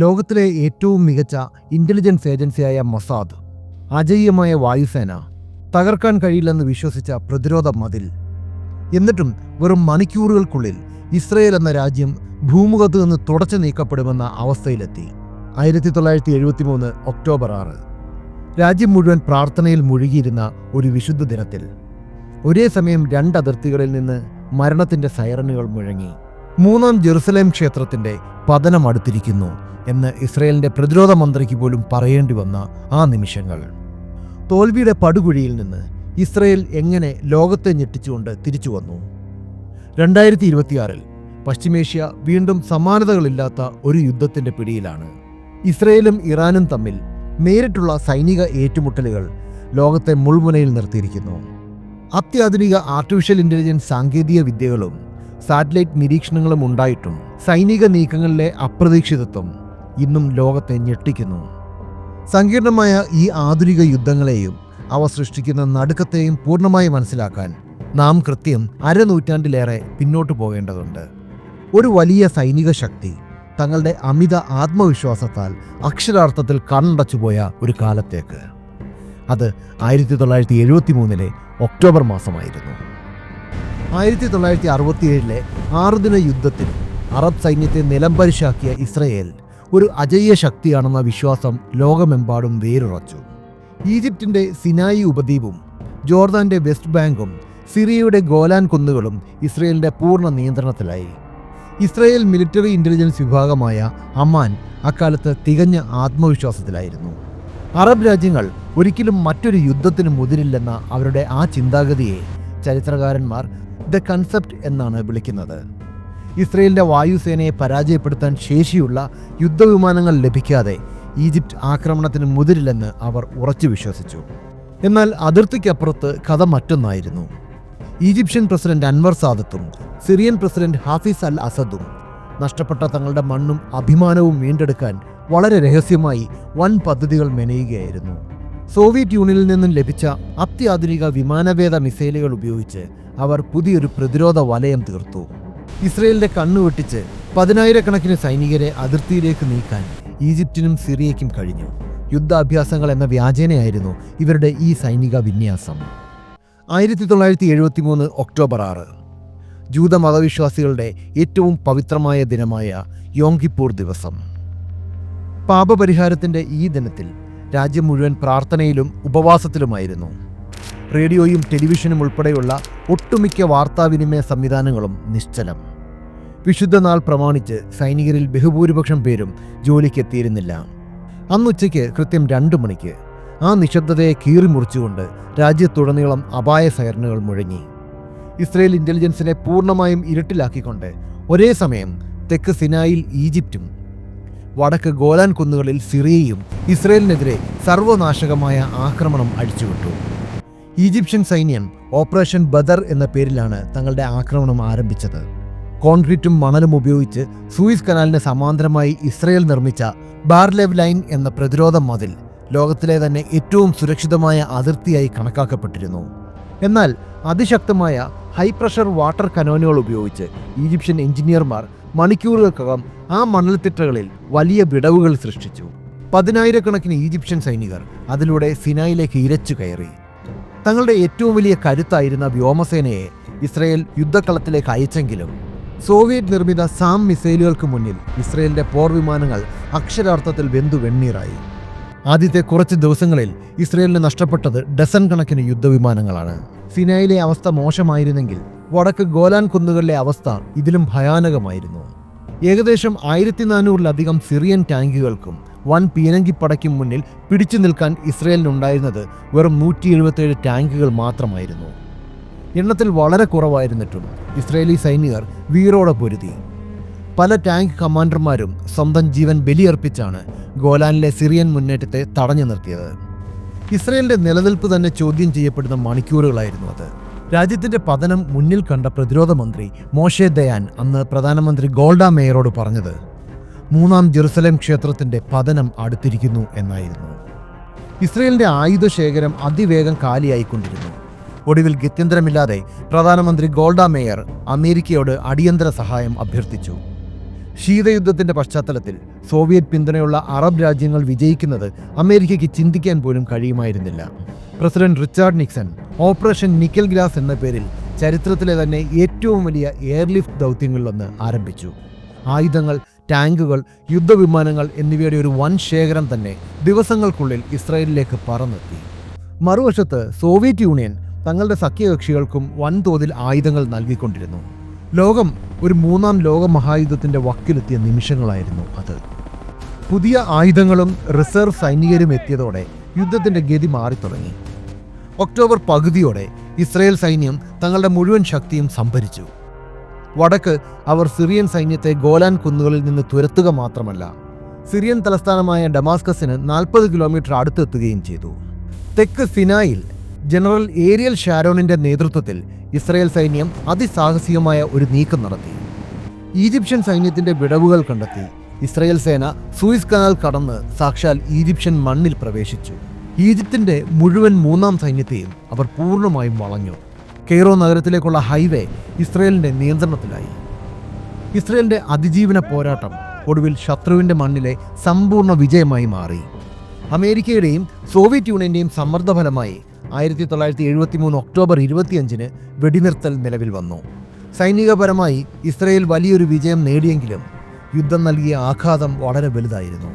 ലോകത്തിലെ ഏറ്റവും മികച്ച ഇന്റലിജൻസ് ഏജൻസിയായ മൊസാദ്, അജയ്യമായ വായുസേന, തകർക്കാൻ കഴിയില്ലെന്ന് വിശ്വസിച്ച പ്രതിരോധ മതിൽ. എന്നിട്ടും വെറും മണിക്കൂറുകൾക്കുള്ളിൽ ഇസ്രയേൽ എന്ന രാജ്യം ഭൂമുഖത്ത് നിന്ന് തുടച്ചു നീക്കപ്പെടുമെന്ന അവസ്ഥയിലെത്തി. 1973 ഒക്ടോബർ 6. രാജ്യം മുഴുവൻ പ്രാർത്ഥനയിൽ മുഴുകിയിരുന്ന ഒരു വിശുദ്ധ ദിനത്തിൽ ഒരേ സമയം 2 അതിർത്തികളിൽ നിന്ന് മരണത്തിന്റെ സൈറനുകൾ മുഴങ്ങി. 3-ാം ജെറുസലേം ക്ഷേത്രത്തിന്റെ പതനം അടുത്തിരിക്കുന്നു എന്ന് ഇസ്രയേലിന്റെ പ്രതിരോധ മന്ത്രിക്ക് പോലും പറയേണ്ടി വന്ന ആ നിമിഷങ്ങൾ. തോൽവിയുടെ പടുകുഴിയിൽ നിന്ന് ഇസ്രയേൽ എങ്ങനെ ലോകത്തെ ഞെട്ടിച്ചുകൊണ്ട് തിരിച്ചു വന്നു? 2026 പശ്ചിമേഷ്യ വീണ്ടും സമാനതകളില്ലാത്ത ഒരു യുദ്ധത്തിന്റെ പിടിയിലാണ്. ഇസ്രയേലും ഇറാനും തമ്മിൽ നേരിട്ടുള്ള സൈനിക ഏറ്റുമുട്ടലുകൾ ലോകത്തെ മുൾമുനയിൽ നിർത്തിയിരിക്കുന്നു. അത്യാധുനിക ആർട്ടിഫിഷ്യൽ ഇന്റലിജൻസ് സാങ്കേതിക വിദ്യകളും സാറ്റലൈറ്റ് നിരീക്ഷണങ്ങളും ഉണ്ടായിട്ടും സൈനിക നീക്കങ്ങളിലെ അപ്രതീക്ഷിതത്വം ഇന്നും ലോകത്തെ ഞെട്ടിക്കുന്നു. സങ്കീർണമായ ഈ ആധുനിക യുദ്ധങ്ങളെയും അവ സൃഷ്ടിക്കുന്ന നടുക്കത്തെയും പൂർണ്ണമായി മനസ്സിലാക്കാൻ നാം കൃത്യം അരനൂറ്റാണ്ടിലേറെ പിന്നോട്ടു പോകേണ്ടതുണ്ട്. ഒരു വലിയ സൈനിക ശക്തി തങ്ങളുടെ അമിത ആത്മവിശ്വാസത്താൽ അക്ഷരാർത്ഥത്തിൽ കണ്ണടച്ചുപോയ ഒരു കാലത്തേക്ക്. അത് 1973 ഒക്ടോബർ മാസമായിരുന്നു. 1967 6 ദിന യുദ്ധത്തിൽ അറബ് സൈന്യത്തെ നിലംപരിശാക്കിയ ഇസ്രയേൽ ഒരു അജയ്യ ശക്തിയാണെന്ന വിശ്വാസം ലോകമെമ്പാടും വേരുറച്ചു. ഈജിപ്തിൻ്റെ സിനായി ഉപദ്വീപും ജോർദാന്റെ വെസ്റ്റ് ബാങ്കും സിറിയയുടെ ഗോലാൻ കുന്നുകളും ഇസ്രയേലിന്റെ പൂർണ്ണ നിയന്ത്രണത്തിലായി. ഇസ്രയേൽ മിലിറ്ററി ഇന്റലിജൻസ് വിഭാഗമായ അമാൻ അക്കാലത്ത് തികഞ്ഞ ആത്മവിശ്വാസത്തിലായിരുന്നു. അറബ് രാജ്യങ്ങൾ ഒരിക്കലും മറ്റൊരു യുദ്ധത്തിന് മുതിരില്ലെന്ന അവരുടെ ആ ചിന്താഗതിയെ ചരിത്രകാരന്മാർ ദ കൺസെപ്റ്റ് എന്നാണ് വിളിക്കുന്നത്. ഇസ്രയേലിന്റെ വായുസേനയെ പരാജയപ്പെടുത്താൻ ശേഷിയുള്ള യുദ്ധവിമാനങ്ങൾ ലഭിക്കാതെ ഈജിപ്റ്റ് ആക്രമണത്തിന് മുതിരില്ലെന്ന് അവർ ഉറച്ചു വിശ്വസിച്ചു. എന്നാൽ അതിർത്തിക്കപ്പുറത്ത് കഥ മറ്റൊന്നായിരുന്നു. ഈജിപ്ഷ്യൻ പ്രസിഡന്റ് അൻവർ സാദത്തും സിറിയൻ പ്രസിഡന്റ് ഹാഫിസ് അൽ അസദും നഷ്ടപ്പെട്ട തങ്ങളുടെ മണ്ണും അഭിമാനവും വീണ്ടെടുക്കാൻ വളരെ രഹസ്യമായി വൻ പദ്ധതികൾ മെനയുകയായിരുന്നു. സോവിയറ്റ് യൂണിയനിൽ നിന്നും ലഭിച്ച അത്യാധുനിക വിമാനവേദ മിസൈലുകൾ ഉപയോഗിച്ച് അവർ പുതിയൊരു പ്രതിരോധ വലയം തീർത്തു. ഇസ്രയേലിന്റെ കണ്ണുവെട്ടിച്ച് 10,000-കണക്കിന് സൈനികരെ അതിർത്തിയിലേക്ക് നീക്കാൻ ഈജിപ്തിനും സിറിയയ്ക്കും കഴിഞ്ഞു. യുദ്ധാഭ്യാസങ്ങൾ എന്ന വ്യാജേനയായിരുന്നു ഇവരുടെ ഈ സൈനിക വിന്യാസം. 1973 ഒക്ടോബർ 6 ജൂത മതവിശ്വാസികളുടെ ഏറ്റവും പവിത്രമായ ദിനമായ യോം കിപ്പൂർ ദിവസം. പാപപരിഹാരത്തിന്റെ ഈ ദിനത്തിൽ രാജ്യം മുഴുവൻ പ്രാർത്ഥനയിലും ഉപവാസത്തിലുമായിരുന്നു. റേഡിയോയും ടെലിവിഷനും ഉൾപ്പെടെയുള്ള ഒട്ടുമിക്ക വാർത്താവിനിമയ സംവിധാനങ്ങളും നിശ്ചലം. വിശുദ്ധ നാൾ പ്രമാണിച്ച് സൈനികരിൽ ബഹുഭൂരിപക്ഷം പേരും ജോലിക്കെത്തിയിരുന്നില്ല. അന്നുച്ചയ്ക്ക് കൃത്യം 2 മണിക്ക് ആ നിശബ്ദതയെ കീറിമുറിച്ചുകൊണ്ട് രാജ്യത്തുടനീളം അപായ സൈറനുകൾ മുഴങ്ങി. ഇസ്രയേൽ ഇന്റലിജൻസിനെ പൂർണ്ണമായും ഇരുട്ടിലാക്കിക്കൊണ്ട് ഒരേ സമയം തെക്ക് സിനായിൽ ഈജിപ്തും വടക്ക് ഗോലാൻ കുന്നുകളിൽ സിറിയയും ഇസ്രയേലിനെതിരെ സർവനാശകമായ ആക്രമണം അഴിച്ചുവിട്ടു. ഈജിപ്ഷ്യൻ സൈന്യം ഓപ്പറേഷൻ ബദർ എന്ന പേരിലാണ് തങ്ങളുടെ ആക്രമണം ആരംഭിച്ചത്. കോൺക്രീറ്റും മണലും ഉപയോഗിച്ച് സൂയിസ് കനാലിന് സമാന്തരമായി ഇസ്രയേൽ നിർമ്മിച്ച ബാർലെവ് ലൈൻ എന്ന പ്രതിരോധ മതിൽ ലോകത്തിലെ തന്നെ ഏറ്റവും സുരക്ഷിതമായ അതിർത്തിയായി കണക്കാക്കപ്പെട്ടിരുന്നു. എന്നാൽ അതിശക്തമായ ഹൈ പ്രഷർ വാട്ടർ കനോനുകൾ ഉപയോഗിച്ച് ഈജിപ്ഷ്യൻ എഞ്ചിനീയർമാർ മണിക്കൂറുകൾക്കകം ആ മണൽത്തിട്ടകളിൽ വലിയ വിടവുകൾ സൃഷ്ടിച്ചു. 10,000-കണക്കിന് ഈജിപ്ഷ്യൻ സൈനികർ അതിലൂടെ സിനായിലേക്ക് ഇരച്ചു കയറി. തങ്ങളുടെ ഏറ്റവും വലിയ കരുത്തായിരുന്ന വ്യോമസേനയെ ഇസ്രയേൽ യുദ്ധക്കളത്തിലേക്ക് അയച്ചെങ്കിലും സോവിയറ്റ് നിർമ്മിത സാം മിസൈലുകൾക്ക് മുന്നിൽ ഇസ്രയേലിന്റെ പോർവിമാനങ്ങൾ അക്ഷരാർത്ഥത്തിൽ വെന്തു വെണ്ണീറായി. ആദ്യത്തെ കുറച്ച് ദിവസങ്ങളിൽ ഇസ്രയേലിന് നഷ്ടപ്പെട്ടത് ഡസൻ കണക്കിന് യുദ്ധവിമാനങ്ങളാണ്. സിനായിലെ അവസ്ഥ മോശമായിരുന്നെങ്കിൽ വടക്ക് ഗോലാൻ കുന്നുകളിലെ അവസ്ഥ ഇതിലും ഭയാനകമായിരുന്നു. ഏകദേശം 1400-ലധികം സിറിയൻ ടാങ്കുകൾക്കും വൻ പീരങ്കിപ്പടയ്ക്കും മുന്നിൽ പിടിച്ചു നിൽക്കാൻ ഇസ്രയേലിനുണ്ടായിരുന്നത് വെറും 177 ടാങ്കുകൾ മാത്രമായിരുന്നു. എണ്ണത്തിൽ വളരെ കുറവായിരുന്നിട്ടും ഇസ്രയേലി സൈനികർ വീറോടെ പൊരുതി. പല ടാങ്ക് കമാൻഡർമാരും സ്വന്തം ജീവൻ ബലിയർപ്പിച്ചാണ് ഗോലാനിലെ സിറിയൻ മുന്നേറ്റത്തെ തടഞ്ഞു നിർത്തിയത്. ഇസ്രയേലിന്റെ നിലനിൽപ്പ് തന്നെ ചോദ്യം ചെയ്യപ്പെടുന്ന മണിക്കൂറുകളായിരുന്നു അത്. രാജ്യത്തിന്റെ പതനം മുന്നിൽ കണ്ട പ്രതിരോധ മന്ത്രി മോശെ ദയാൻ അന്ന് പ്രധാനമന്ത്രി ഗോൾഡ മേയറോട് പറഞ്ഞത് 3-ാം ജെറുസലേം ക്ഷേത്രത്തിന്റെ പതനം അടുത്തിരിക്കുന്നു എന്നായിരുന്നു. ഇസ്രയേലിന്റെ ആയുധശേഖരം അതിവേഗം കാലിയായിക്കൊണ്ടിരുന്നു. ഒടുവിൽ ഗത്യന്തരമില്ലാതെ പ്രധാനമന്ത്രി ഗോൾഡ മേയർ അമേരിക്കയോട് അടിയന്തര സഹായം അഭ്യർത്ഥിച്ചു. ശീതയുദ്ധത്തിന്റെ പശ്ചാത്തലത്തിൽ സോവിയറ്റ് പിന്തുണയുള്ള അറബ് രാജ്യങ്ങൾ വിജയിക്കുന്നത് അമേരിക്കയ്ക്ക് ചിന്തിക്കാൻ പോലും കഴിയുമായിരുന്നില്ല. President Richard Nixon operation nickel grass എന്ന പേരിൽ ചരിത്രത്തിലെ തന്നെ ഏറ്റവും വലിയ എയർലിഫ്റ്റ് ദൗത്യങ്ങളിലൊന്ന് ആരംഭിച്ചു. ആയുധങ്ങൾ, ടാങ്കുകൾ, യുദ്ധവിമാനങ്ങൾ എന്നിവയുടെ ഒരു വൻ ശേഖരം തന്നെ ദിവസങ്ങൾക്കുള്ളിൽ ഇസ്രായേലിലേക്ക് പറന്നെത്തി. മറുവശത്ത് സോവിയറ്റ് യൂണിയൻ തങ്ങളുടെ സഖ്യകക്ഷികൾക്കും വൻതോതിൽ ആയുധങ്ങൾ നൽകിക്കൊണ്ടിരുന്നു. ലോകം ഒരു മൂന്നാം ലോക മഹായുദ്ധത്തിന്റെ വക്കിലെത്തിയ നിമിഷങ്ങളായിരുന്നു അത്. പുതിയ ആയുധങ്ങളും റിസർവ് സൈനികരും എത്തിയതോടെ യുദ്ധത്തിന്റെ ഗതി മാറിത്തുടങ്ങി. ഒക്ടോബർ പകുതിയോടെ ഇസ്രായേൽ സൈന്യം തങ്ങളുടെ മുഴുവൻ ശക്തിയും സംഭരിച്ചു. വടക്ക് അവർ സിറിയൻ സൈന്യത്തെ ഗോലാൻ കുന്നുകളിൽ നിന്ന് തുരത്തുക മാത്രമല്ല, സിറിയൻ തലസ്ഥാനമായ ഡമാസ്കസിന് 40 കിലോമീറ്റർ അടുത്തെത്തുകയും ചെയ്തു. തെക്ക് സിനായിൽ ജനറൽ ഏരിയൽ ഷാരോണിന്റെ നേതൃത്വത്തിൽ ഇസ്രായേൽ സൈന്യം അതിസാഹസികമായ ഒരു നീക്കം നടത്തി. ഈജിപ്ഷ്യൻ സൈന്യത്തിന്റെ വിടവുകൾ കണ്ടെത്തി ഇസ്രായേൽ സേന സൂയിസ് കനാൽ കടന്ന് സാക്ഷാൽ ഈജിപ്ഷ്യൻ മണ്ണിൽ പ്രവേശിച്ചു. ഈജിപ്തിന്റെ മുഴുവൻ മൂന്നാം സൈന്യത്തെയും അവർ പൂർണ്ണമായും വളഞ്ഞു. കെയ്റോ നഗരത്തിലേക്കുള്ള ഹൈവേ ഇസ്രായേലിന്റെ നിയന്ത്രണത്തിലായി. ഇസ്രായേലിന്റെ അതിജീവന പോരാട്ടം ഒടുവിൽ ശത്രുവിന്റെ മണ്ണിലെ സമ്പൂർണ്ണ വിജയമായി മാറി. അമേരിക്കയുടെയും സോവിയറ്റ് യൂണിയന്റെയും സമ്മർദ്ദഫലമായി 1973 ഒക്ടോബർ 25 വെടിനിർത്തൽ നിലവിൽ വന്നു. സൈനികപരമായി ഇസ്രായേൽ വലിയൊരു വിജയം നേടിയെങ്കിലും യുദ്ധം നൽകിയ ആഘാതം വളരെ വലുതായിരുന്നു.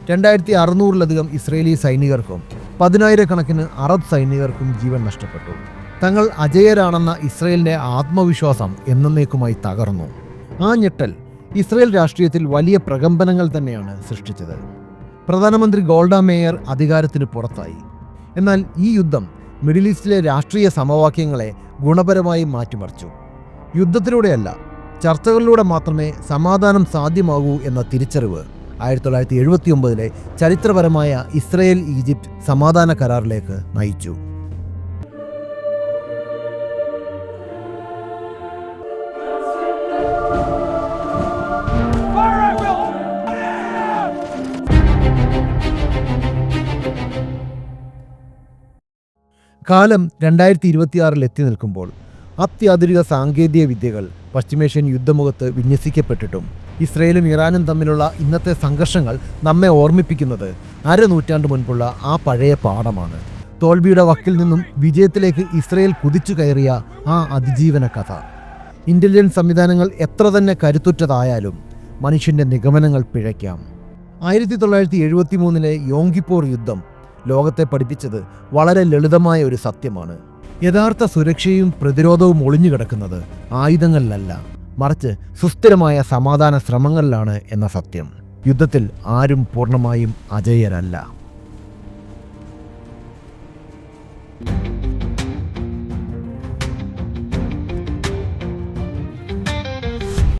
2600-ലധികം ഇസ്രായേലി സൈനികർക്കും 10,000-കണക്കിന് അറബ് സൈനികർക്കും ജീവൻ നഷ്ടപ്പെട്ടു. തങ്ങൾ അജയരാണെന്ന ഇസ്രായേലിന്റെ ആത്മവിശ്വാസം എന്നേക്കുമായി തകർന്നു. ആ ഞെട്ടൽ ഇസ്രായേൽ രാഷ്ട്രീയത്തിൽ വലിയ പ്രകമ്പനങ്ങൾ തന്നെയാണ് സൃഷ്ടിച്ചത്. പ്രധാനമന്ത്രി ഗോൾഡ മേയർ അധികാരത്തിന് പുറത്തായി. എന്നാൽ ഈ യുദ്ധം മിഡിൽ ഈസ്റ്റിലെ രാഷ്ട്രീയ സമവാക്യങ്ങളെ ഗുണപരമായി മാറ്റിമറിച്ചു. യുദ്ധത്തിലൂടെയല്ല, ചർച്ചകളിലൂടെ മാത്രമേ സമാധാനം സാധ്യമാകൂ എന്ന തിരിച്ചറിവ് 1979 ചരിത്രപരമായ ഇസ്രായേൽ ഈജിപ്ത് സമാധാന കരാറിലേക്ക് നയിച്ചു. കാലം 2026 എത്തി നിൽക്കുമ്പോൾ അത്യാധുനിക സാങ്കേതിക വിദ്യകൾ പശ്ചിമേഷ്യൻ യുദ്ധമുഖത്ത് വിന്യസിക്കപ്പെട്ടിട്ടും ഇസ്രയേലും ഇറാനും തമ്മിലുള്ള ഇന്നത്തെ സംഘർഷങ്ങൾ നമ്മെ ഓർമ്മിപ്പിക്കുന്നത് അരനൂറ്റാണ്ട് മുൻപുള്ള ആ പഴയ പാഠമാണ്. തോൽവിയുടെ വക്കിൽ നിന്നും വിജയത്തിലേക്ക് ഇസ്രയേൽ കുതിച്ചു കയറിയ ആ അതിജീവന കഥ. ഇന്റലിജൻസ് സംവിധാനങ്ങൾ എത്ര തന്നെ കരുത്തുറ്റതായാലും മനുഷ്യന്റെ നിഗമനങ്ങൾ പിഴയ്ക്കാം. 1973 യോം കിപ്പോർ യുദ്ധം ലോകത്തെ പഠിപ്പിച്ചത് വളരെ ലളിതമായ ഒരു സത്യമാണ്. യഥാർത്ഥ സുരക്ഷയും പ്രതിരോധവും ഒളിഞ്ഞുകിടക്കുന്നത് ആയുധങ്ങളിലല്ല, മറിച്ച് സുസ്ഥിരമായ സമാധാന ശ്രമങ്ങളിലാണ് എന്ന സത്യം. യുദ്ധത്തിൽ ആരും പൂർണ്ണമായും അജയ്യരല്ല.